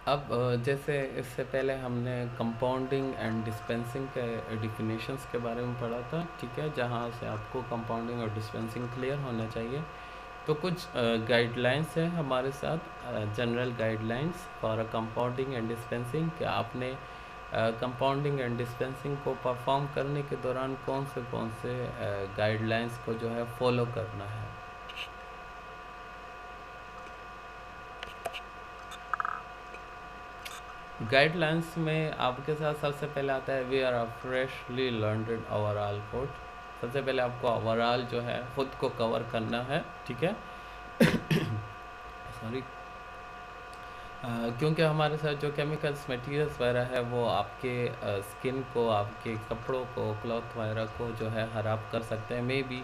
अब जैसे इससे पहले हमने कंपाउंडिंग एंड डिस्पेंसिंग के डिफिनेशंस के बारे में पढ़ा था, ठीक है, जहाँ से आपको कंपाउंडिंग और डिस्पेंसिंग क्लियर होना चाहिए। तो कुछ गाइडलाइंस हैं हमारे साथ, general guidelines for compounding and dispensing, कि आपने कंपाउंडिंग एंड डिस्पेंसिंग को परफॉर्म करने के दौरान कौन से गाइडलाइंस को जो है फॉलो करना है। गाइडलाइंस में आपके साथ सबसे पहले आता है we are a freshly learned overall code. सबसे पहले आपको ओवरऑल जो है खुद को कवर करना है, ठीक है। सॉरी। क्योंकि हमारे साथ जो केमिकल्स मटेरियल्स वगैरह है वो आपके स्किन को, आपके कपड़ों को, क्लॉथ वगैरह को जो है ख़राब कर सकते हैं। मे बी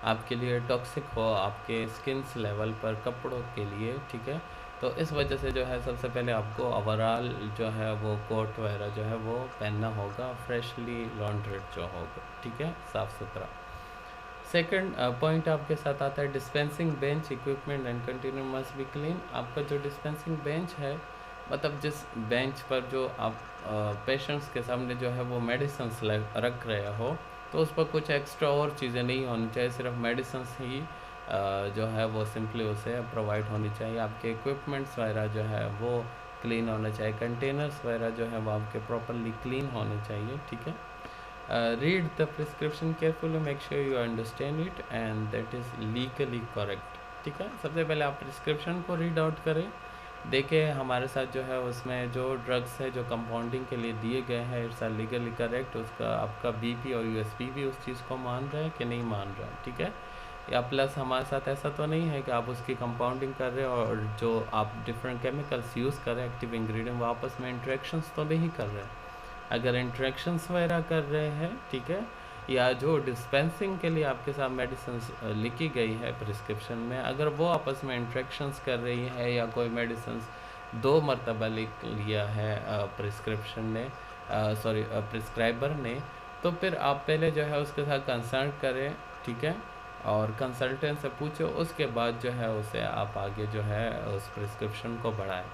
आपके लिए टॉक्सिक हो आपके स्किन्स लेवल पर कपड़ों के लिए, ठीक है। तो इस वजह से जो है सबसे पहले आपको ओवरऑल जो है वो कोट वगैरह जो है वो पहनना होगा, फ्रेशली लॉन्ड्रेड जो होगा, ठीक है, साफ़ सुथरा। सेकंड पॉइंट आपके साथ आता है dispensing bench equipment and container must be clean. आपका जो डिस्पेंसिंग बेंच है, मतलब जिस बेंच पर जो आप पेशेंट्स के सामने जो है वो मेडिसिन रख रहे हो, तो उस पर कुछ एक्स्ट्रा और चीज़ें नहीं होनी चाहिए, सिर्फ मेडिसिन ही जो है वो सिंपली उसे प्रोवाइड होनी चाहिए। आपके इक्विपमेंट्स वगैरह जो है वो क्लीन होना चाहिए, कंटेनर्स वगैरह जो है वो आपके प्रॉपरली क्लीन होने चाहिए, ठीक है। Read the prescription carefully, make sure you understand it and that is legally correct, ठीक है। सबसे पहले आप प्रिस्क्रिप्शन को रीड आउट करें, देखें हमारे साथ जो है उसमें जो ड्रग्स है जो कंपाउंडिंग के लिए दिए गए हैं इट्स आर लीगली करेक्ट, उसका आपका बीपी और यूएसपी भी उस चीज़ को मान रहा है कि नहीं मान रहा है, ठीक है। या प्लस हमारे साथ ऐसा तो नहीं है कि आप उसकी कंपाउंडिंग कर रहे हो और जो आप डिफरेंट केमिकल्स यूज़ कर रहे हैं एक्टिव इंग्रेडिएंट वो आपस में इंट्रैक्शंस तो नहीं कर रहे हैं। अगर इंट्रैक्शंस वगैरह कर रहे हैं, ठीक है, या जो डिस्पेंसिंग के लिए आपके साथ मेडिसिन लिखी गई है प्रिस्क्रिप्शन में, अगर वो आपस में इंट्रैक्शंस कर रही है या कोई मेडिसिन 2 मरतबा लिख लिया है प्रिस्क्रिप्शन ने, सॉरी प्रिस्क्राइबर ने, तो फिर आप पहले जो है उसके साथ कंसल्ट करें, ठीक है, और कंसल्टेंट से पूछो, उसके बाद जो है उसे आप आगे जो है उस प्रिस्क्रिप्शन को बढ़ाएं।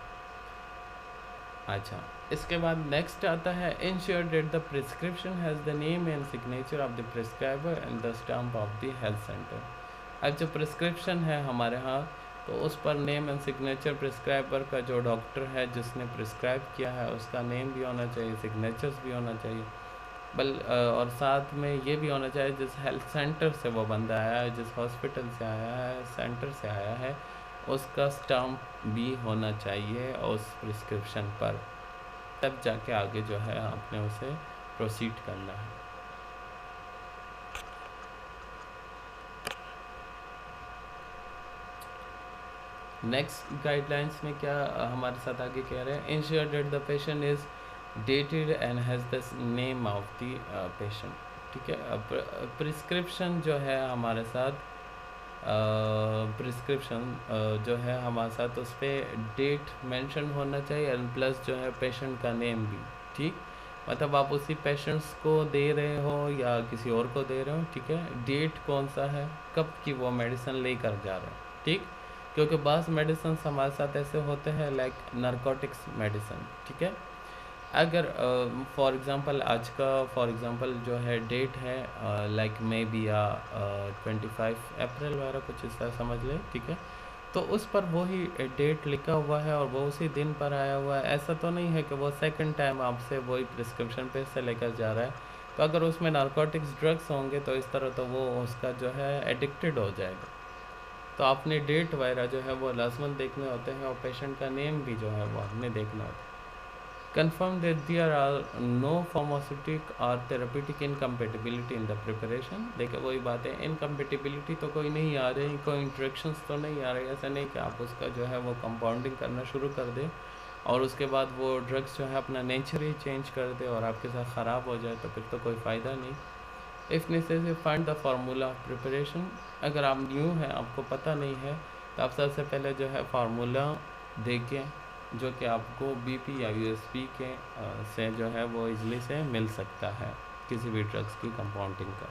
अच्छा, इसके बाद नेक्स्ट आता है ensure that the prescription has the name and signature of the prescriber and the stamp of the health centre. अब जो प्रिस्क्रिप्शन है हमारे यहाँ, तो उस पर नेम एंड सिग्नेचर प्रिस्क्राइबर का, जो डॉक्टर है जिसने प्रिस्क्राइब किया है उसका नेम भी होना चाहिए, सिग्नेचर्स भी होना चाहिए, और साथ में ये भी होना चाहिए जिस हेल्थ सेंटर से वो बंदा आया है, जिस हॉस्पिटल से आया है, सेंटर से आया है, उसका स्टाम्प भी होना चाहिए उस प्रिस्क्रिप्शन पर, तब जाके आगे जो है आपने उसे प्रोसीड करना है। नेक्स्ट गाइडलाइंस में क्या हमारे साथ आगे कह रहे हैं, ensure that the patient is dated and has the name of the patient, ठीक है। प्रिस्क्रिप्शन जो है हमारे साथ, प्रिस्क्रिप्शन जो है हमारे साथ उस पर डेट मेंशन होना चाहिए एंड प्लस जो है पेशेंट का नेम भी, ठीक, मतलब आप उसी पेशेंट्स को दे रहे हो या किसी और को दे रहे हो, ठीक है, डेट कौन सा है, कब की वो मेडिसिन लेकर जा रहे हैं, ठीक, क्योंकि बास मेडिसिन हमारे साथ ऐसे होते हैं लाइक नारकोटिक्स मेडिसिन, ठीक है। अगर फॉर एग्ज़ाम्पल आज का फॉर एग्ज़ाम्पल जो है डेट है लाइक मे बी 25 अप्रैल वगैरह कुछ इस तरह समझ लें, ठीक है, तो उस पर वही डेट लिखा हुआ है और वो उसी दिन पर आया हुआ है, ऐसा तो नहीं है कि वो सेकंड टाइम आपसे वही प्रिस्क्रिप्शन पे से लेकर जा रहा है। तो अगर उसमें नारकोटिक्स ड्रग्स होंगे तो इस तरह तो वो उसका जो है एडिक्टेड हो जाएगा। तो आपने डेट वगैरह जो है वो लाजमन देखने होते हैं और पेशेंट का नेम भी जो है वो आपने देखना होता है। Confirm that there are no pharmaceutic or therapeutic incompatibility in the preparation। देखिए वही बात है, इनकम्पेटिबिलिटी तो कोई नहीं आ रही, कोई इंट्रैक्शंस तो नहीं आ रही, ऐसा नहीं कि आप उसका जो है वो कंपाउंडिंग करना शुरू कर दें और उसके बाद वो ड्रग्स जो है अपना नेचर ही चेंज कर दे और आपके साथ ख़राब हो जाए, तो फिर तो कोई फ़ायदा नहीं। If necessary find the formula of preparation. अगर आप न्यू हैं, आपको पता नहीं है, तो आप सबसे पहले जो है फार्मूला देखें जो कि आपको बीपी या यूएसपी के से जो है वो इजली से मिल सकता है किसी भी ड्रग्स की कंपाउंडिंग का।